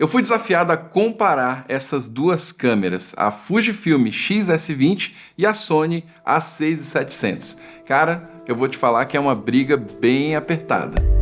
Eu fui desafiado a comparar essas duas câmeras, a Fujifilm X-S20 e a Sony A6700. Cara, eu vou te falar que é uma briga bem apertada.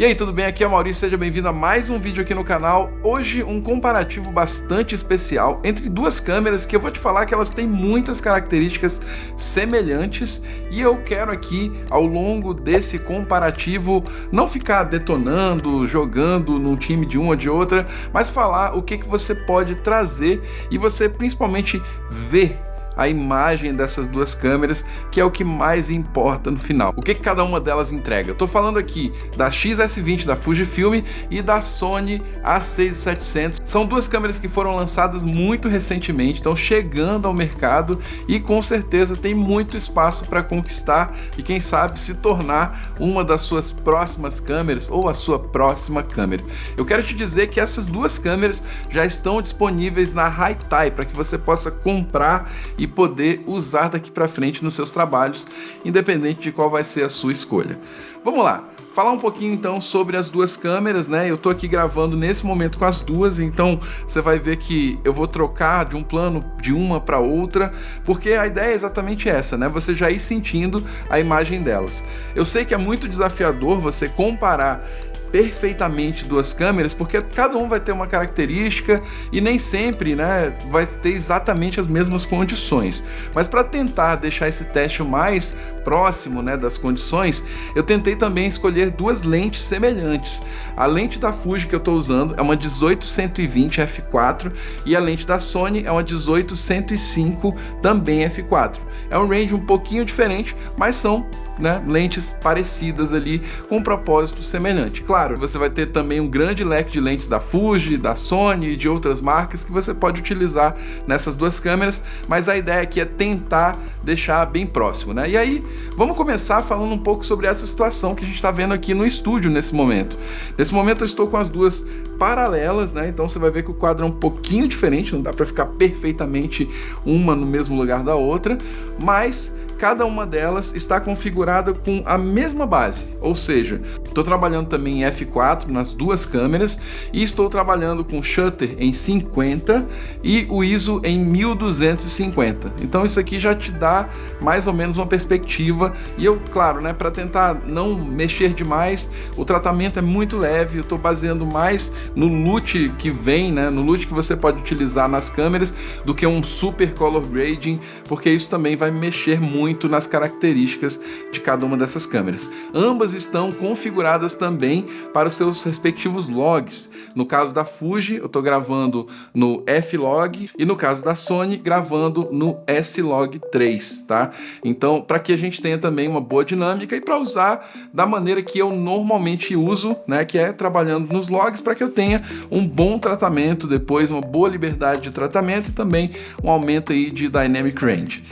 E aí, tudo bem? Aqui é o Maurício, seja bem-vindo a mais um vídeo aqui no canal. Hoje um comparativo bastante especial entre duas câmeras que eu vou te falar que elas têm muitas características semelhantes e eu quero aqui, ao longo desse comparativo, não ficar detonando, jogando num time de uma ou de outra, mas falar o que você pode trazer e você principalmente ver a imagem dessas duas câmeras, que é o que mais importa no final. O que cada uma delas entrega? Eu tô falando aqui da X-S20 da Fujifilm e da Sony A6700. São duas câmeras que foram lançadas muito recentemente, estão chegando ao mercado e com certeza tem muito espaço para conquistar e quem sabe se tornar uma das suas próximas câmeras ou a sua próxima câmera. Eu quero te dizer que essas duas câmeras já estão disponíveis na Haitai para que você possa comprar e poder usar daqui para frente nos seus trabalhos, independente de qual vai ser a sua escolha. Vamos lá, falar um pouquinho então sobre as duas câmeras, né? Eu tô aqui gravando nesse momento com as duas, então você vai ver que eu vou trocar de um plano de uma para outra, porque a ideia é exatamente essa, né? Você já ir sentindo a imagem delas. Eu sei que é muito desafiador você comparar perfeitamente duas câmeras, porque cada um vai ter uma característica e nem sempre, né, vai ter exatamente as mesmas condições. Mas para tentar deixar esse teste o mais próximo, né, das condições, eu tentei também escolher duas lentes semelhantes. A lente da Fuji que eu estou usando é uma 18-120 f4 e a lente da Sony é uma 18-105 também f4. É um range um pouquinho diferente, mas são, né, lentes parecidas ali com um propósito semelhante. Claro, você vai ter também um grande leque de lentes da Fuji, da Sony e de outras marcas que você pode utilizar nessas duas câmeras, mas a ideia aqui é tentar deixar bem próximo, né? E aí, vamos começar falando um pouco sobre essa situação que a gente está vendo aqui no estúdio nesse momento. Nesse momento eu estou com as duas paralelas, né? Então você vai ver que o quadro é um pouquinho diferente, não dá para ficar perfeitamente uma no mesmo lugar da outra, mas cada uma delas está configurada com a mesma base, ou seja, estou trabalhando também em f4 nas duas câmeras e estou trabalhando com shutter em 50 e o ISO em 1250. Então isso aqui já te dá mais ou menos uma perspectiva e eu, claro, né, para tentar não mexer demais, o tratamento é muito leve, eu estou baseando mais no LUT que vem, né, no LUT que você pode utilizar nas câmeras do que um super color grading, porque isso também vai mexer muito nas características de cada uma dessas câmeras. Ambas estão configuradas também para os seus respectivos logs. No caso da Fuji, eu estou gravando no F-Log e no caso da Sony, gravando no S-Log3, tá? Então, para que a gente tenha também uma boa dinâmica e para usar da maneira que eu normalmente uso, né, que é trabalhando nos logs para que eu tenha um bom tratamento depois, uma boa liberdade de tratamento e também um aumento aí de Dynamic Range.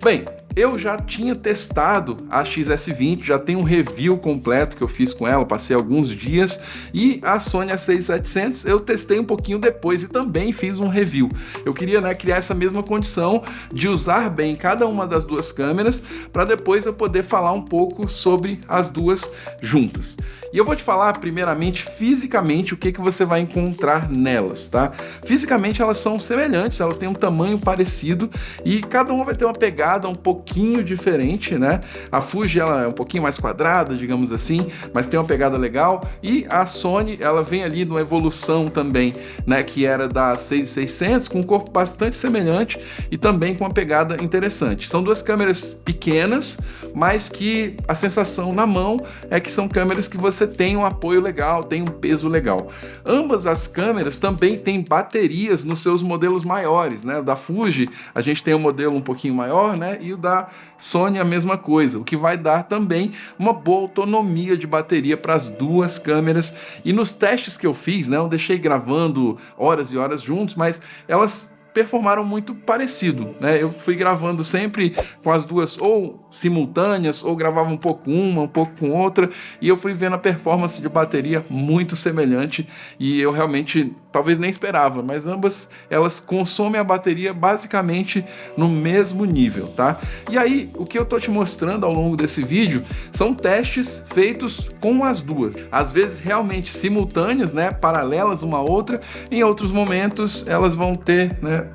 Bem, eu já tinha testado a X-S20, já tem um review completo que eu fiz com ela, passei alguns dias, e a Sony A6700 eu testei um pouquinho depois e também fiz um review. Eu queria, né, criar essa mesma condição de usar bem cada uma das duas câmeras para depois eu poder falar um pouco sobre as duas juntas. E eu vou te falar primeiramente fisicamente o que você vai encontrar nelas, tá? Fisicamente elas são semelhantes, elas têm um tamanho parecido e cada uma vai ter uma pegada um pouquinho diferente, né? A Fuji ela é um pouquinho mais quadrada, digamos assim, mas tem uma pegada legal e a Sony ela vem ali numa evolução também, né? Que era da 6600 com um corpo bastante semelhante e também com uma pegada interessante. São duas câmeras pequenas, mas que a sensação na mão é que são câmeras que você tem um apoio legal, tem um peso legal. Ambas as câmeras também têm baterias nos seus modelos maiores, né? O da Fuji a gente tem um modelo um pouquinho maior, né? E o da Sony a mesma coisa, o que vai dar também uma boa autonomia de bateria para as duas câmeras. E nos testes que eu fiz, né? Eu deixei gravando horas e horas juntos, mas elas performaram muito parecido, né? Eu fui gravando sempre com as duas ou simultâneas, ou gravava um pouco uma, um pouco com outra, e eu fui vendo a performance de bateria muito semelhante, e eu realmente talvez nem esperava, mas ambas elas consomem a bateria basicamente no mesmo nível, tá? E aí, o que eu tô te mostrando ao longo desse vídeo são testes feitos com as duas, às vezes realmente simultâneas, né, paralelas uma à outra, em outros momentos elas vão ter, né,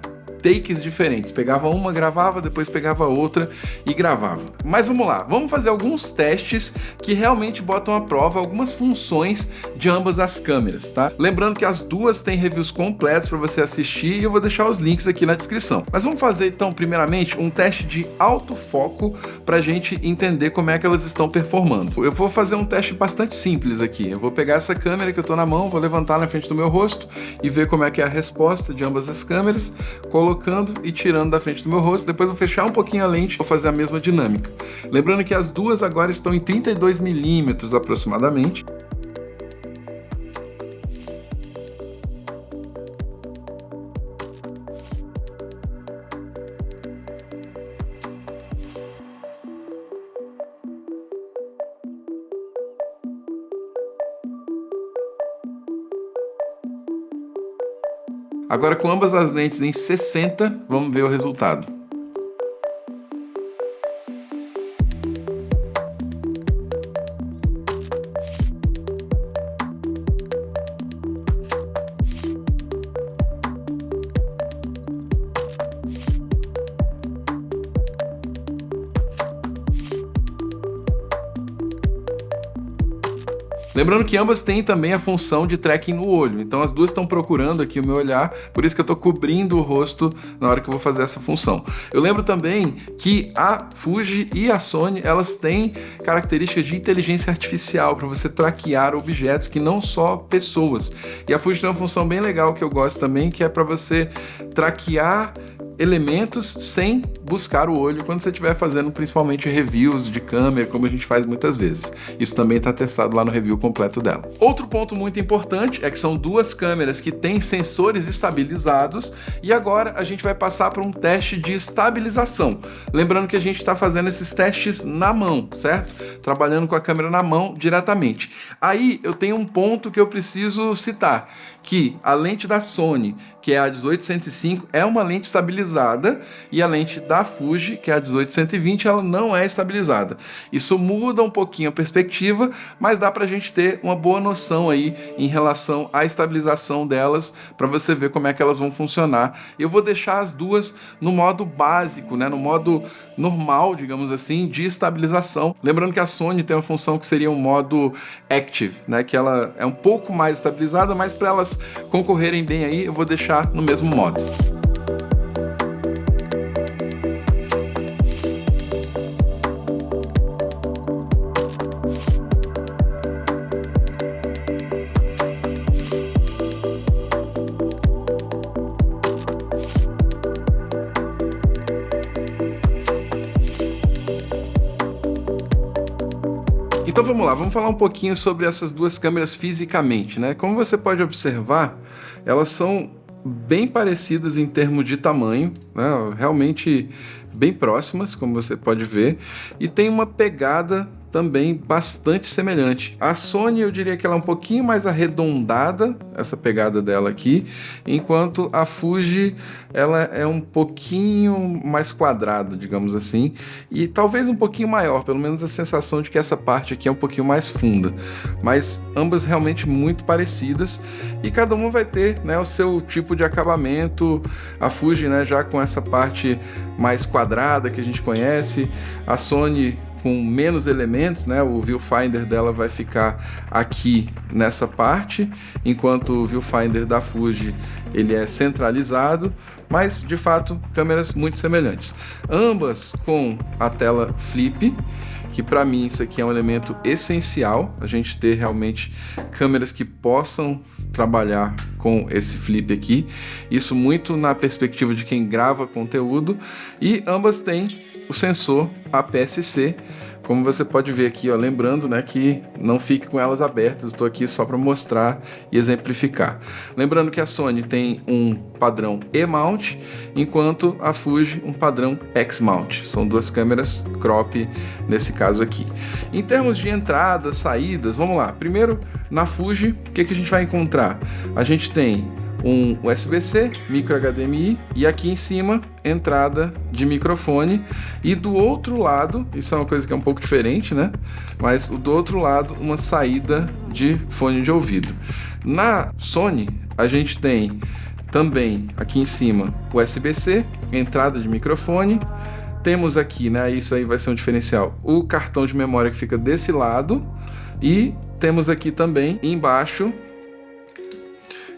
takes diferentes. Pegava uma, gravava, depois pegava outra e gravava. Mas vamos lá, vamos fazer alguns testes que realmente botam à prova algumas funções de ambas as câmeras, tá? Lembrando que as duas têm reviews completos para você assistir e eu vou deixar os links aqui na descrição. Mas vamos fazer então, primeiramente, um teste de autofoco para a gente entender como é que elas estão performando. Eu vou fazer um teste bastante simples aqui. Eu vou pegar essa câmera que eu tô na mão, vou levantar na frente do meu rosto e ver como é que é a resposta de ambas as câmeras, colocando e tirando da frente do meu rosto, depois vou fechar um pouquinho a lente, vou fazer a mesma dinâmica. Lembrando que as duas agora estão em 32mm aproximadamente. Agora com ambas as lentes em 60, vamos ver o resultado. Lembrando que ambas têm também a função de tracking no olho, então as duas estão procurando aqui o meu olhar, por isso que eu estou cobrindo o rosto na hora que eu vou fazer essa função. Eu lembro também que a Fuji e a Sony, elas têm características de inteligência artificial para você traquear objetos que não só pessoas. E a Fuji tem uma função bem legal que eu gosto também, que é para você traquear elementos sem buscar o olho quando você estiver fazendo principalmente reviews de câmera, como a gente faz muitas vezes. Isso também está testado lá no review completo dela. Outro ponto muito importante é que são duas câmeras que têm sensores estabilizados e agora a gente vai passar por um teste de estabilização. Lembrando que a gente está fazendo esses testes na mão, certo? Trabalhando com a câmera na mão diretamente. Aí eu tenho um ponto que eu preciso citar, que a lente da Sony, que é a 18-105, é uma lente estabilizada e a lente da Fuji, que é a 18-120, ela não é estabilizada. Isso muda um pouquinho a perspectiva, mas dá pra gente ter uma boa noção aí em relação à estabilização delas, para você ver como é que elas vão funcionar. Eu vou deixar as duas no modo básico, né, no modo normal, digamos assim, de estabilização. Lembrando que a Sony tem uma função que seria um modo Active, né, que ela é um pouco mais estabilizada, mas para elas concorrerem bem aí, eu vou deixar no mesmo modo. Então vamos lá, vamos falar um pouquinho sobre essas duas câmeras fisicamente, né? Como você pode observar, elas são bem parecidas em termos de tamanho, né? Realmente bem próximas, como você pode ver, e tem uma pegada também bastante semelhante. A Sony, eu diria que ela é um pouquinho mais arredondada, essa pegada dela aqui, enquanto a Fuji, ela é um pouquinho mais quadrada, digamos assim, e talvez um pouquinho maior, pelo menos a sensação de que essa parte aqui é um pouquinho mais funda, mas ambas realmente muito parecidas, e cada uma vai ter, né, o seu tipo de acabamento. A Fuji, né, já com essa parte mais quadrada que a gente conhece, a Sony com menos elementos, né? O viewfinder dela vai ficar aqui nessa parte, enquanto o viewfinder da Fuji ele é centralizado, mas de fato câmeras muito semelhantes. Ambas com a tela flip, que para mim isso aqui é um elemento essencial, a gente ter realmente câmeras que possam trabalhar com esse flip aqui, isso muito na perspectiva de quem grava conteúdo, e ambas têm o sensor APS-C como você pode ver aqui, ó, lembrando, né, que não fique com elas abertas, estou aqui só para mostrar e exemplificar. Lembrando que a Sony tem um padrão E-mount, enquanto a Fuji um padrão X-mount. São duas câmeras crop nesse caso aqui. Em termos de entradas, saídas, vamos lá. Primeiro, na Fuji, o que a gente vai encontrar? A gente tem um USB-C, micro HDMI e aqui em cima entrada de microfone, e do outro lado, isso é uma coisa que é um pouco diferente, né? Mas do outro lado uma saída de fone de ouvido. Na Sony a gente tem também aqui em cima USB-C, entrada de microfone. Temos aqui, né? Isso aí vai ser um diferencial. O cartão de memória que fica desse lado, e temos aqui também embaixo.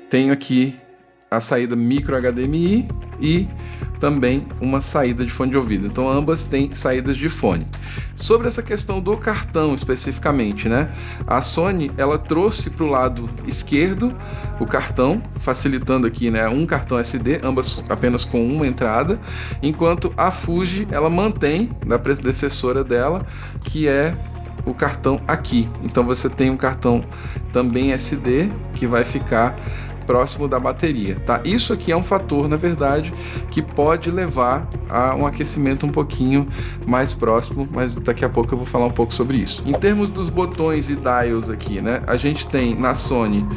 Tenho aqui a saída micro HDMI e também uma saída de fone de ouvido. Então ambas têm saídas de fone. Sobre essa questão do cartão especificamente, né? A Sony, ela trouxe para o lado esquerdo o cartão, facilitando aqui, né, um cartão SD, ambas apenas com uma entrada, enquanto a Fuji, ela mantém da predecessora dela, que é o cartão aqui. Então você tem um cartão também SD que vai ficar próximo da bateria, tá? Isso aqui é um fator, na verdade, que pode levar a um aquecimento um pouquinho mais próximo, mas daqui a pouco eu vou falar um pouco sobre isso. Em termos dos botões e dials aqui, né? A gente tem na Sony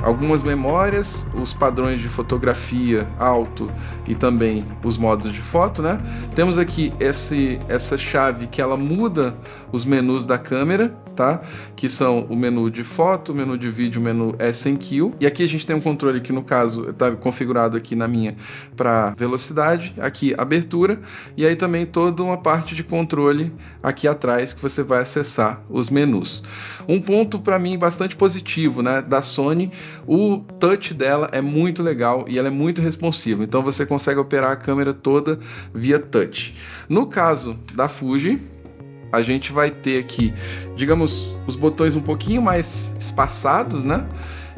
algumas memórias, os padrões de fotografia alto e também os modos de foto, né? Temos aqui essa chave que ela muda os menus da câmera, tá? Que são o menu de foto, o menu de vídeo, o menu S&Q. E aqui a gente tem um controle que, no caso, está configurado aqui na minha para velocidade, aqui abertura, e aí também toda uma parte de controle aqui atrás que você vai acessar os menus. Um ponto para mim bastante positivo, né, da Sony, o touch dela é muito legal e ela é muito responsiva, então você consegue operar a câmera toda via touch. No caso da Fuji, a gente vai ter aqui, digamos, os botões um pouquinho mais espaçados, né?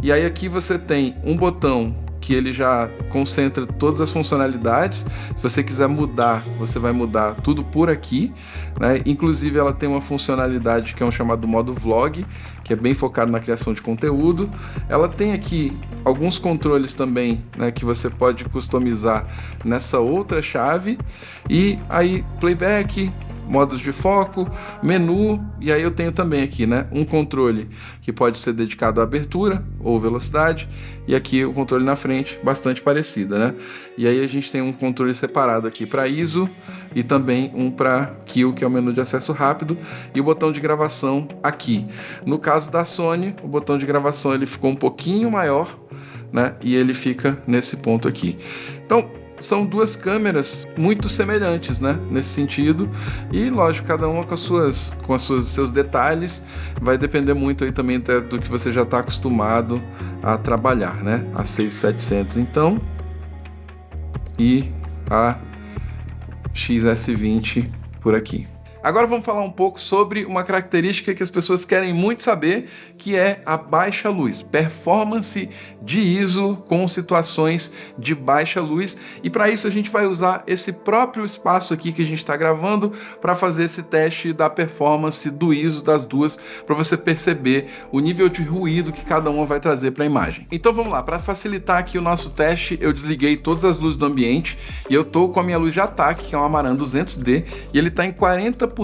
E aí aqui você tem um botão que ele já concentra todas as funcionalidades. Se você quiser mudar, você vai mudar tudo por aqui, né? Inclusive ela tem uma funcionalidade que é um chamado modo vlog, que é bem focado na criação de conteúdo. Ela tem aqui alguns controles também, né, que você pode customizar nessa outra chave. E aí playback, modos de foco, menu, e aí eu tenho também aqui, né, um controle que pode ser dedicado à abertura ou velocidade, e aqui o controle na frente, bastante parecida, né? E aí a gente tem um controle separado aqui para ISO e também um para Kill, que é o menu de acesso rápido, e o botão de gravação aqui. No caso da Sony, o botão de gravação ele ficou um pouquinho maior, né? E ele fica nesse ponto aqui. Então, são duas câmeras muito semelhantes, né, nesse sentido, e lógico, cada uma com seus detalhes, vai depender muito aí também do que você já está acostumado a trabalhar, né, a 6700 então, e a XS20 por aqui. Agora vamos falar um pouco sobre uma característica que as pessoas querem muito saber, que é a baixa luz, performance de ISO com situações de baixa luz, e para isso a gente vai usar esse próprio espaço aqui que a gente está gravando para fazer esse teste da performance do ISO das duas, para você perceber o nível de ruído que cada uma vai trazer para a imagem. Então vamos lá, para facilitar aqui o nosso teste, eu desliguei todas as luzes do ambiente e eu estou com a minha luz de ataque, que é um Amaran 200D, e ele está em 40%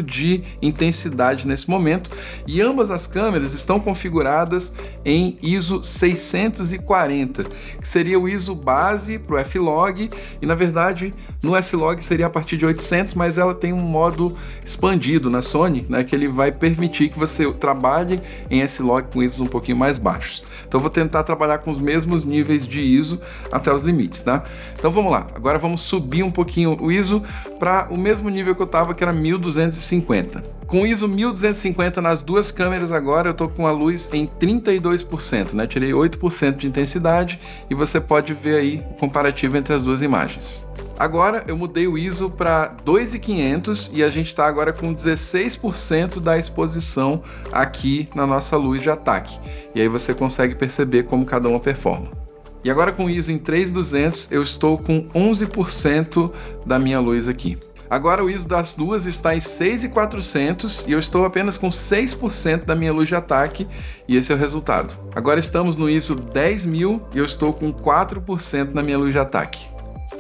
de intensidade nesse momento, e ambas as câmeras estão configuradas em ISO 640, que seria o ISO base para o F-Log, e na verdade no S-Log seria a partir de 800, mas ela tem um modo expandido na Sony, né, que ele vai permitir que você trabalhe em S-Log com ISOs um pouquinho mais baixos. Então eu vou tentar trabalhar com os mesmos níveis de ISO até os limites, tá? Então vamos lá, agora vamos subir um pouquinho o ISO para o mesmo nível que eu estava, que era 1250. Com ISO 1250 nas duas câmeras agora, eu tô com a luz em 32%, né? Tirei 8% de intensidade e você pode ver aí o comparativo entre as duas imagens. Agora eu mudei o ISO para 2500 e a gente está agora com 16% da exposição aqui na nossa luz de ataque. E aí você consegue perceber como cada uma performa. E agora com ISO em 3200 eu estou com 11% da minha luz aqui. Agora o ISO das duas está em 6.400 e eu estou apenas com 6% da minha luz de ataque, e esse é o resultado. Agora estamos no ISO 10.000 e eu estou com 4% na minha luz de ataque.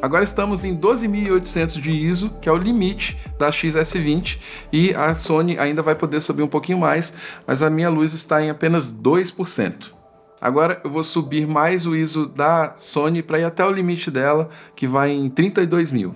Agora estamos em 12.800 de ISO, que é o limite da XS20, e a Sony ainda vai poder subir um pouquinho mais, mas a minha luz está em apenas 2%. Agora eu vou subir mais o ISO da Sony para ir até o limite dela, que vai em 32.000.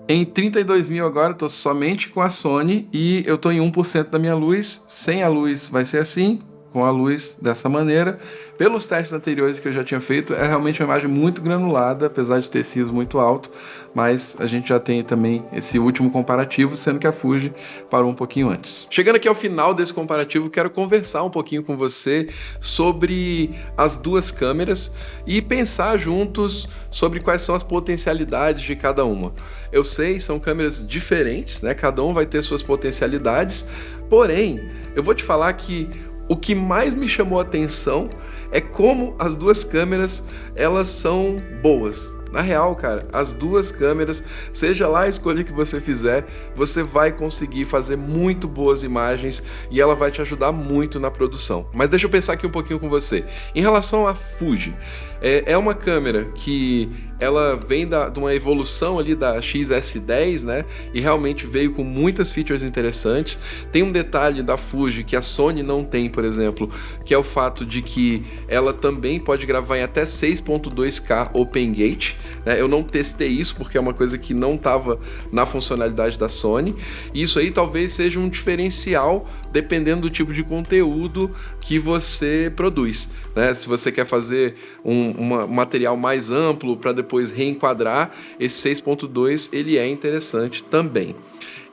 Em 32.000 agora estou somente com a Sony e eu estou em 1% da minha luz. Sem a luz vai ser assim, com a luz dessa maneira. Pelos testes anteriores que eu já tinha feito, é realmente uma imagem muito granulada, apesar de ter sido muito alto, mas a gente já tem também esse último comparativo, sendo que a Fuji parou um pouquinho antes. Chegando aqui ao final desse comparativo, quero conversar um pouquinho com você sobre as duas câmeras e pensar juntos sobre quais são as potencialidades de cada uma. Eu sei, são câmeras diferentes, né? Cada um vai ter suas potencialidades, porém, eu vou te falar que o que mais me chamou a atenção é como as duas câmeras, elas são boas. Na real, cara, as duas câmeras, seja lá a escolha que você fizer, você vai conseguir fazer muito boas imagens e ela vai te ajudar muito na produção. Mas deixa eu pensar aqui um pouquinho com você. Em relação à Fuji, é uma câmera que ela vem de uma evolução ali da XS10, né? E realmente veio com muitas features interessantes. Tem um detalhe da Fuji que a Sony não tem, por exemplo, que é o fato de que ela também pode gravar em até 6.2K Open Gate. Né? Eu não testei isso porque é uma coisa que não estava na funcionalidade da Sony. E isso aí talvez seja um diferencial dependendo do tipo de conteúdo que você produz. Né? Se você quer fazer um material mais amplo para depois reenquadrar, esse 6.2 ele é interessante também.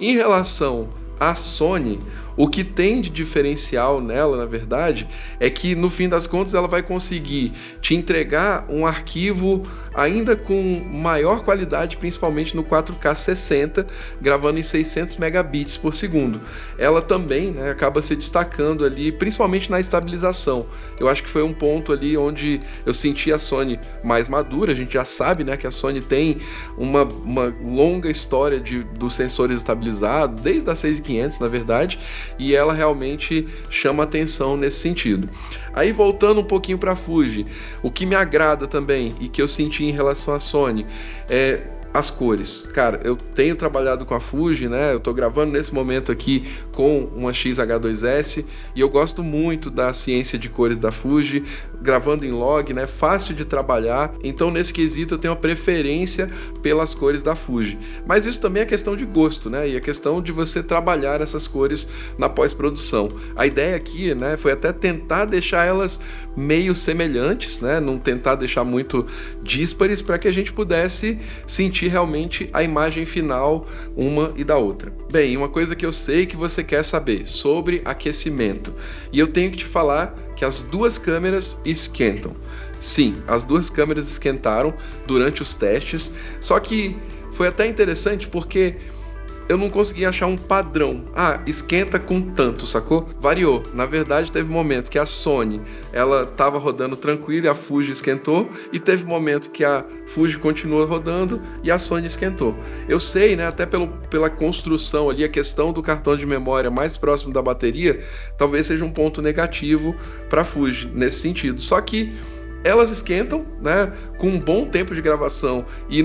Em relação à Sony, o que tem de diferencial nela, na verdade, é que no fim das contas ela vai conseguir te entregar um arquivo ainda com maior qualidade, principalmente no 4K 60, gravando em 600 megabits por segundo. Ela também, né, acaba se destacando ali, principalmente na estabilização. Eu acho que foi um ponto ali onde eu senti a Sony mais madura. A gente já sabe, né, que a Sony tem uma longa história dos sensores estabilizados, desde a 6500, na verdade, e ela realmente chama atenção nesse sentido. Aí voltando um pouquinho para a Fuji, o que me agrada também e que eu senti em relação à Sony é as cores. Cara, eu tenho trabalhado com a Fuji, né? Eu tô gravando nesse momento aqui com uma XH2S e eu gosto muito da ciência de cores da Fuji, gravando em log, né? Fácil de trabalhar. Então, nesse quesito, eu tenho uma preferência pelas cores da Fuji. Mas isso também é questão de gosto, né? E é questão de você trabalhar essas cores na pós-produção. A ideia aqui, né, foi até tentar deixar elas meio semelhantes, né? Não tentar deixar muito díspares para que a gente pudesse sentir realmente a imagem final uma e da outra. Bem, uma coisa que eu sei que você quer saber sobre aquecimento, e eu tenho que te falar que as duas câmeras esquentam. Sim, as duas câmeras esquentaram durante os testes, só que foi até interessante porque eu não consegui achar um padrão. Ah, esquenta com tanto, sacou? Variou. Na verdade, teve um momento que a Sony, ela tava rodando tranquilo e a Fuji esquentou, e teve um momento que a Fuji continua rodando e a Sony esquentou. Eu sei, né, até pela construção ali, a questão do cartão de memória mais próximo da bateria, talvez seja um ponto negativo para a Fuji nesse sentido. Só que elas esquentam, né, com um bom tempo de gravação e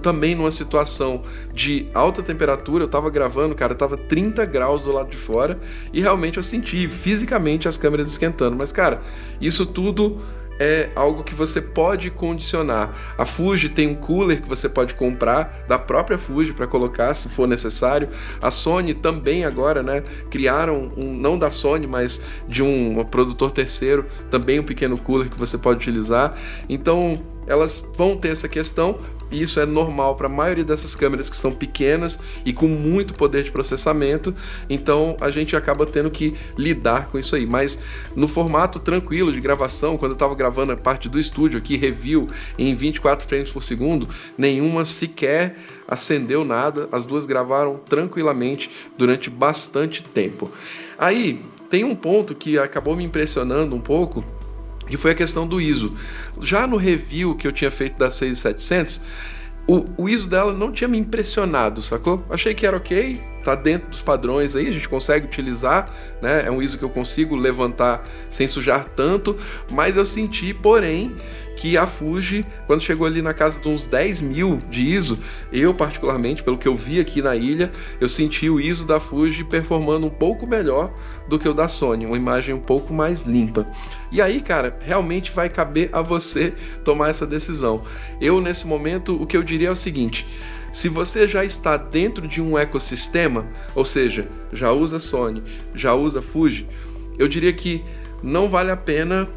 também numa situação de alta temperatura. Eu tava gravando, cara, tava 30 graus do lado de fora e realmente eu senti fisicamente as câmeras esquentando. Mas, cara, isso tudo é algo que você pode condicionar. A Fuji tem um cooler que você pode comprar da própria Fuji para colocar se for necessário. A Sony também agora, né, criaram não da Sony, mas de um produtor terceiro, também um pequeno cooler que você pode utilizar. Então, elas vão ter essa questão, e isso é normal para a maioria dessas câmeras que são pequenas e com muito poder de processamento, então a gente acaba tendo que lidar com isso aí. Mas no formato tranquilo de gravação, quando eu estava gravando a parte do estúdio aqui, review, em 24 frames por segundo, nenhuma sequer acendeu nada, as duas gravaram tranquilamente durante bastante tempo. Aí, tem um ponto que acabou me impressionando um pouco, que foi a questão do ISO. Já no review que eu tinha feito da 6700, o ISO dela não tinha me impressionado, sacou? Achei que era ok, tá dentro dos padrões aí, a gente consegue utilizar, né? É um ISO que eu consigo levantar sem sujar tanto, mas eu senti, porém, que a Fuji, quando chegou ali na casa de uns 10 mil de ISO, eu particularmente, pelo que eu vi aqui na ilha, eu senti o ISO da Fuji performando um pouco melhor do que o da Sony, uma imagem um pouco mais limpa. E aí, cara, realmente vai caber a você tomar essa decisão. Eu, nesse momento, o que eu diria é o seguinte: se você já está dentro de um ecossistema, ou seja, já usa Sony, já usa Fuji, eu diria que não vale a pena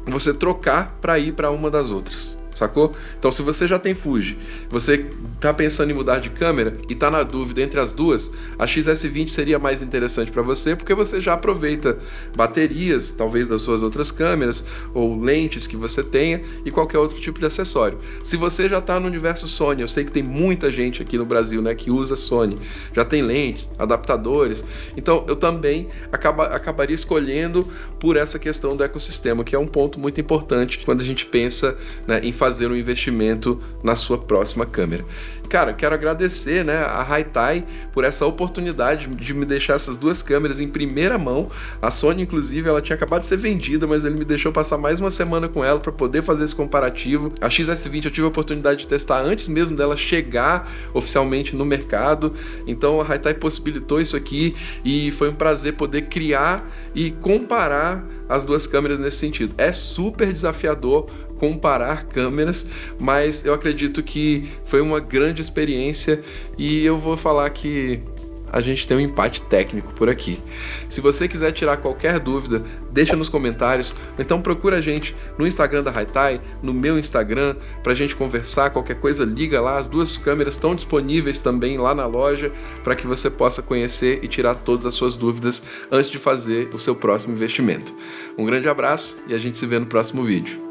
você trocar para ir para uma das outras, sacou? Então, se você já tem Fuji, você tá pensando em mudar de câmera e tá na dúvida entre as duas, a XS20 seria mais interessante para você, porque você já aproveita baterias, talvez das suas outras câmeras, ou lentes que você tenha, e qualquer outro tipo de acessório. Se você já tá no universo Sony, eu sei que tem muita gente aqui no Brasil, né, que usa Sony, já tem lentes, adaptadores, então eu também acabaria escolhendo por essa questão do ecossistema, que é um ponto muito importante quando a gente pensa, né, em fazer um investimento na sua próxima câmera. Cara, quero agradecer, né, a Hi-Tai por essa oportunidade de me deixar essas duas câmeras em primeira mão. A Sony, inclusive, ela tinha acabado de ser vendida, mas ele me deixou passar mais uma semana com ela para poder fazer esse comparativo. A XS20 eu tive a oportunidade de testar antes mesmo dela chegar oficialmente no mercado, então a Hi-Tai possibilitou isso aqui e foi um prazer poder criar e comparar as duas câmeras nesse sentido. É super desafiador comparar câmeras, mas eu acredito que foi uma grande experiência e eu vou falar que a gente tem um empate técnico por aqui. Se você quiser tirar qualquer dúvida, deixa nos comentários, ou então procura a gente no Instagram da Hi-Tai, no meu Instagram, pra gente conversar, qualquer coisa liga lá, as duas câmeras estão disponíveis também lá na loja, para que você possa conhecer e tirar todas as suas dúvidas antes de fazer o seu próximo investimento. Um grande abraço e a gente se vê no próximo vídeo.